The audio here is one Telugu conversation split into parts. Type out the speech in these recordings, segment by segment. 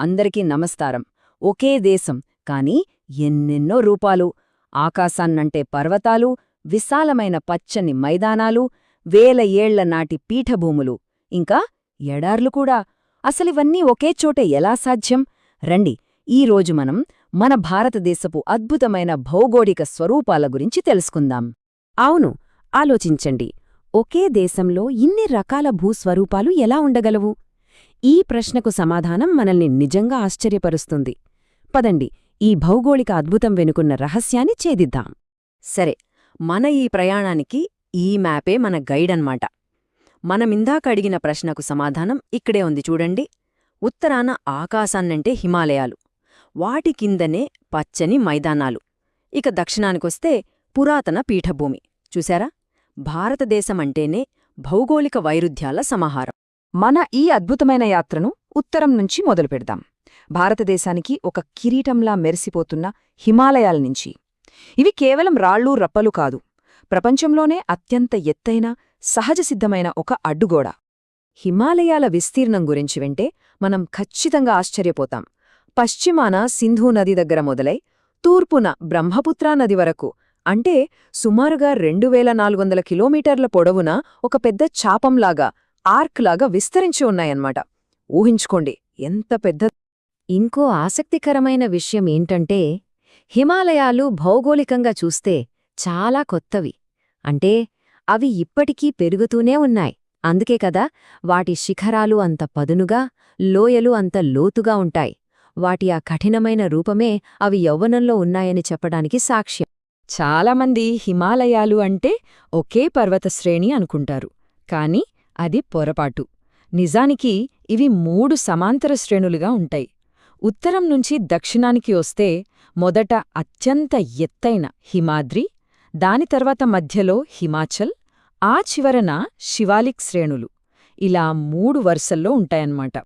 అందరికీ నమస్కారం. ఒకే దేశం కానీ ఎన్నెన్నో రూపాలు. ఆకాశాన్నంటే పర్వతాలు, విశాలమైన పచ్చని మైదానాలు, వేల ఏళ్ల నాటి పీఠభూములు, ఇంకా ఎడార్లు కూడా. అసలివన్నీ ఒకే చోటే ఎలా సాధ్యం? రండి, ఈరోజు మనం మన భారతదేశపు అద్భుతమైన భౌగోళిక స్వరూపాల గురించి తెలుసుకుందాం. అవును, ఆలోచించండి. ఒకే దేశంలో ఇన్ని రకాల భూస్వరూపాలు ఎలా ఉండగలవు? ఈ ప్రశ్నకు సమాధానం మనల్ని నిజంగా ఆశ్చర్యపరుస్తుంది. పదండి, ఈ భౌగోళిక అద్భుతం వెనుకున్న రహస్యాన్ని ఛేదిద్దాం. సరే, మన ఈ ప్రయాణానికి ఈ మ్యాపే మన గైడ్ అన్నమాట. మనమిందాక అడిగిన ప్రశ్నకు సమాధానం ఇక్కడే ఉంది చూడండి. ఉత్తరాన ఆకాశాన్నంటే హిమాలయాలు, వాటి కిందనే పచ్చని మైదానాలు. ఇక దక్షిణానికొస్తే పురాతన పీఠభూమి. చూశారా? భారతదేశమంటేనే భౌగోళిక వైరుధ్యాల సమాహారం. మన ఈ అద్భుతమైన యాత్రను ఉత్తరం నుంచి మొదలుపెడదాం. భారతదేశానికి ఒక కిరీటంలా మెరిసిపోతున్న హిమాలయాల నుంచి. ఇవి కేవలం రాళ్ళూ రప్పలు కాదు, ప్రపంచంలోనే అత్యంత ఎత్తైన సహజసిద్ధమైన ఒక అడ్డుగోడ. హిమాలయాల విస్తీర్ణం గురించి వింటే మనం ఖచ్చితంగా ఆశ్చర్యపోతాం. పశ్చిమాన సింధూ నది దగ్గర మొదలై తూర్పున బ్రహ్మపుత్రా నది వరకు, అంటే సుమారుగా 2400 కిలోమీటర్ల పొడవున ఒక పెద్ద చాపంలాగా, ఆర్క్లాగా విస్తరించి ఉన్నాయన్నమాట. ఊహించుకోండి ఎంత పెద్ద. ఇంకో ఆసక్తికరమైన విషయం ఏంటంటే, హిమాలయాలు భౌగోళికంగా చూస్తే చాలా కొత్తవి. అంటే అవి ఇప్పటికీ పెరుగుతూనే ఉన్నాయి. అందుకే కదా వాటి శిఖరాలు అంత పదునుగా, లోయలు అంత లోతుగా ఉంటాయి. వాటి ఆ కఠినమైన రూపమే అవి యవ్వనంలో ఉన్నాయని చెప్పడానికి సాక్ష్యం. చాలామంది హిమాలయాలు అంటే ఒకే పర్వతశ్రేణి అనుకుంటారు, కాని అది పొరపాటు. నిజానికి ఇవి 3 సమాంతర శ్రేణులుగా ఉంటాయి. ఉత్తరం నుంచి దక్షిణానికి వస్తే మొదట అత్యంత ఎత్తైన హిమాద్రి, దాని తర్వాత మధ్యలో హిమాచల్, ఆ చివరన శివాలిక్ శ్రేణులు. ఇలా 3 వరుసల్లో ఉంటాయన్నమాట.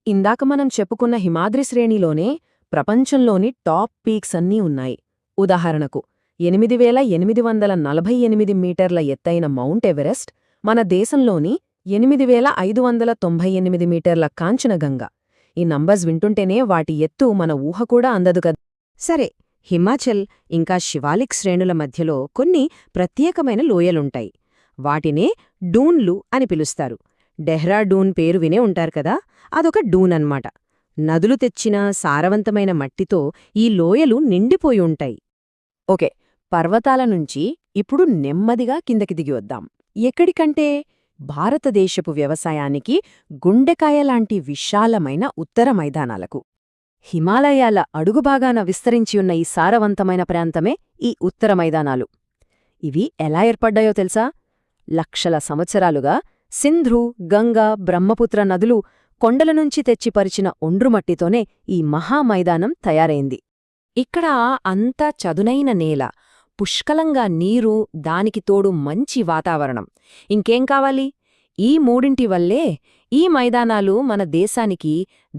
ఇందాక మనం చెప్పుకున్న హిమాద్రి శ్రేణిలోనే ప్రపంచంలోని టాప్ పీక్స్ అన్నీ ఉన్నాయి. ఉదాహరణకు 8848 మీటర్ల ఎత్తైన మౌంట్ ఎవరెస్ట్, మన దేశంలోని 8598 మీటర్ల కాంచనగంగ. ఈ నంబర్స్ వింటుంటేనే వాటి ఎత్తు మన ఊహ కూడా అందదు కదా. సరే, హిమాచల్ ఇంకా శివాలిక్ శ్రేణుల మధ్యలో కొన్ని ప్రత్యేకమైన లోయలుంటాయి. వాటినే డూన్లు అని పిలుస్తారు. డెహ్రాడూన్ పేరు వినే ఉంటారు కదా, అదొక డూన్ అన్నమాట. నదులు తెచ్చిన సారవంతమైన మట్టితో ఈ లోయలు నిండిపోయి ఉంటాయి. ఓకే, పర్వతాల నుంచి ఇప్పుడు నెమ్మదిగా కిందకి దిగి వద్దాం. ఎక్కడికంటే భారతదేశపు వ్యవసాయానికి గుండెకాయలాంటి విశాలమైన ఉత్తర మైదానాలకు. హిమాలయాల అడుగుబాగాన విస్తరించియున్న ఈ సారవంతమైన ప్రాంతమే ఈ ఉత్తర మైదానాలు. ఇవి ఎలా ఏర్పడ్డాయో తెలుసా? లక్షల సంవత్సరాలుగా సింధు, గంగా, బ్రహ్మపుత్ర నదులు కొండల నుంచి తెచ్చిపరిచిన ఒండ్రుమట్టితోనే ఈ మహామైదానం తయారైంది. ఇక్కడ అంతా చదునైన నేల, పుష్కలంగా నీరు, దానికి తోడు మంచి వాతావరణం. ఇంకేం కావాలి? ఈ మూడింటి వల్లే ఈ మైదానాలు మన దేశానికి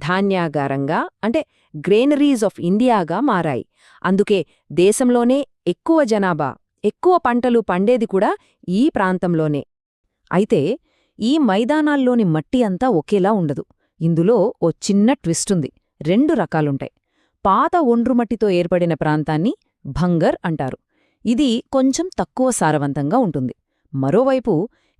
ధాన్యాగారంగా, అంటే గ్రెయినరీస్ ఆఫ్ ఇండియాగా మారాయి. అందుకే దేశంలోనే ఎక్కువ జనాభా, ఎక్కువ పంటలు పండేది కూడా ఈ ప్రాంతంలోనే. అయితే ఈ మైదానాల్లోని మట్టి అంతా ఒకేలా ఉండదు. ఇందులో ఓ చిన్న ట్విస్టుంది. 2 రకాలుంటాయి. పాత ఒండ్రుమట్టితో ఏర్పడిన ప్రాంతాన్ని భంగర్ అంటారు. ఇది కొంచెం తక్కువ సారవంతంగా ఉంటుంది. మరోవైపు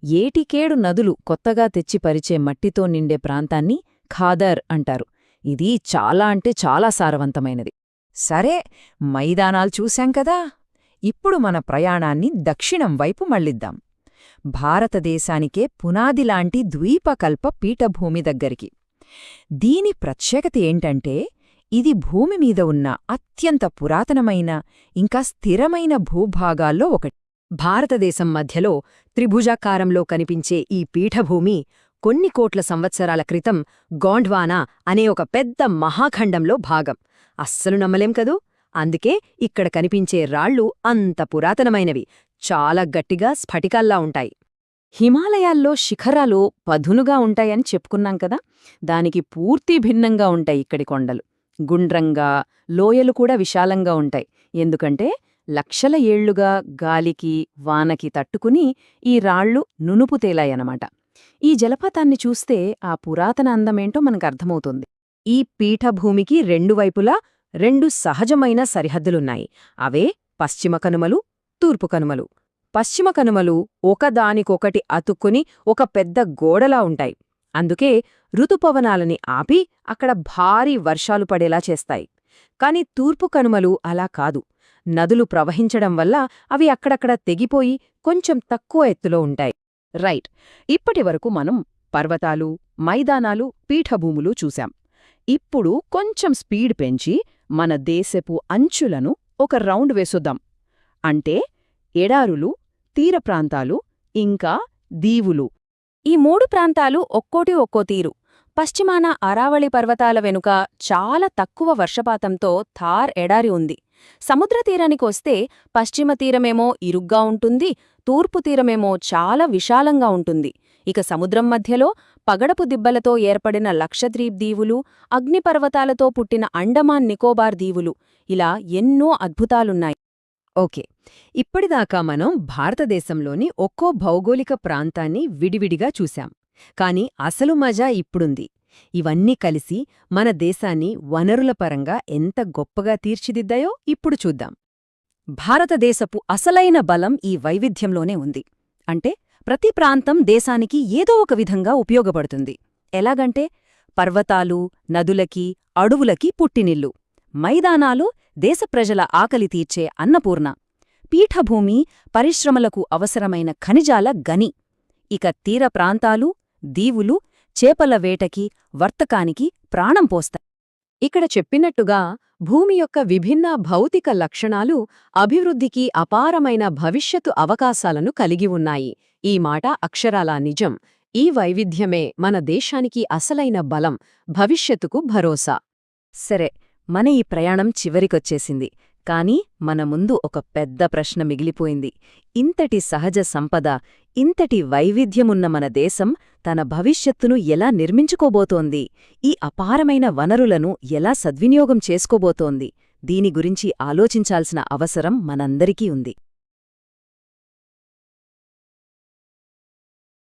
ఏటికేడు నదులు కొత్తగా తెచ్చిపరిచే మట్టితో నిండే ప్రాంతాన్ని ఖాదర్ అంటారు. ఇది చాలా అంటే చాలా సారవంతమైనది. సరే, మైదానాలు చూశాం కదా. ఇప్పుడు మన ప్రయాణాన్ని దక్షిణం వైపు మళ్ళిద్దాం. భారతదేశానికే పునాదిలాంటి ద్వీపకల్ప పీఠభూమి దగ్గరికి. దీని ప్రత్యేకత ఏంటంటే, ఇది భూమి మీద ఉన్న అత్యంత పురాతనమైన ఇంకా స్థిరమైన భూభాగాల్లో ఒకటి. భారతదేశం మధ్యలో త్రిభుజాకారంలో కనిపించే ఈ పీఠభూమి కొన్ని కోట్ల సంవత్సరాల క్రితం గోండ్వానా అనే ఒక పెద్ద మహాఖండంలో భాగం. అస్సలు నమ్మలేం కదూ. అందుకే ఇక్కడ కనిపించే రాళ్ళు అంత పురాతనమైనవి, చాలా గట్టిగా స్ఫటికాల్లా ఉంటాయి. హిమాలయాల్లో శిఖరాలు పదునుగా ఉంటాయని చెప్పుకున్నాం కదా, దానికి పూర్తి భిన్నంగా ఉంటాయి ఇక్కడి కొండలు. గుండ్రంగా, లోయలు కూడా విశాలంగా ఉంటాయి. ఎందుకంటే లక్షల ఏళ్లుగా గాలికి వానకి తట్టుకుని ఈ రాళ్ళు నునుపు తేలాయనమాట. ఈ జలపాతాన్ని చూస్తే ఆ పురాతన అందమేంటో మనకర్థమవుతుంది. ఈ పీఠభూమికి రెండు వైపులా రెండు సహజమైన సరిహద్దులున్నాయి. అవే పశ్చిమ కనుమలు, తూర్పు కనుమలు. పశ్చిమ కనుమలు ఒకదానికొకటి అతుక్కుని ఒక పెద్ద గోడలా ఉంటాయి. అందుకే ఋతుపవనాలని ఆపి అక్కడ భారీ వర్షాలు పడేలా చేస్తాయి. కాని తూర్పు కనుమలు అలా కాదు. నదులు ప్రవహించడం వల్ల అవి అక్కడక్కడ తెగిపోయి కొంచెం తక్కువ ఎత్తులో ఉంటాయి. రైట్. ఇప్పటివరకు మనం పర్వతాలు, మైదానాలు, పీఠభూములు చూశాం. ఇప్పుడు కొంచెం స్పీడ్ పెంచి మన దేశపు అంచులను ఒక రౌండ్ వేసొద్దాం. అంటే ఎడారులు, తీరప్రాంతాలు, ఇంకా దీవులు. ఈ మూడు ప్రాంతాలు ఒక్కోటి ఒక్కో తీరు. పశ్చిమాన అరావళి పర్వతాల వెనుక చాలా తక్కువ వర్షపాతంతో థార్ ఎడారి ఉంది. సముద్ర తీరానికొస్తే పశ్చిమ తీరమేమో ఇరుగ్గా ఉంటుంది, తూర్పు తీరమేమో చాలా విశాలంగా ఉంటుంది. ఇక సముద్రం మధ్యలో పగడపు దిబ్బలతో ఏర్పడిన లక్షద్వీప్ దీవులు, అగ్నిపర్వతాలతో పుట్టిన అండమాన్ నికోబార్ దీవులు, ఇలా ఎన్నో అద్భుతాలున్నాయి. ఓకే, ఇప్పటిదాకా మనం భారతదేశంలోని ఒక్కో భౌగోళిక ప్రాంతాన్ని విడివిడిగా చూశాం. కాని అసలు మజా ఇప్పుడుంది. ఇవన్నీ కలిసి మన దేశాన్ని వనరుల పరంగా ఎంత గొప్పగా తీర్చిదిద్దాయో ఇప్పుడు చూద్దాం. భారతదేశపు అసలైన బలం ఈ వైవిధ్యంలోనే ఉంది. అంటే ప్రతి ప్రాంతం దేశానికి ఏదో ఒక విధంగా ఉపయోగపడుతుంది. ఎలాగంటే పర్వతాలు నదులకి, అడవులకి పుట్టినిల్లు, మైదానాలు దేశ ప్రజల ఆకలి తీర్చే అన్నపూర్ణ, పీఠభూమి పరిశ్రమలకు అవసరమైన ఖనిజాల గని, ఇక తీర ప్రాంతాలు, దీవులు చేపల వేటకి, వర్తకానికి ప్రాణం పోస్తాయి. ఇక్కడ చెప్పినట్టుగా భూమి యొక్క విభిన్న భౌతిక లక్షణాలు అభివృద్ధికి అపారమైన భవిష్యత్తు అవకాశాలను కలిగి ఉన్నాయి. ఈ మాట అక్షరాలా నిజం. ఈ వైవిధ్యమే మన దేశానికి అసలైన బలం, భవిష్యత్తుకు భరోసా. సరే, మన ఈ ప్రయాణం చివరికొచ్చేసింది. కాని మన ముందు ఒక పెద్ద ప్రశ్న మిగిలిపోయింది. ఇంతటి సహజ సంపద, ఇంతటి వైవిధ్యమున్న మన దేశం తన భవిష్యత్తును ఎలా నిర్మించుకోబోతోంది? ఈ అపారమైన వనరులను ఎలా సద్వినియోగం చేసుకోబోతోంది? దీని గురించి ఆలోచించాల్సిన అవసరం మనందరికీ ఉంది.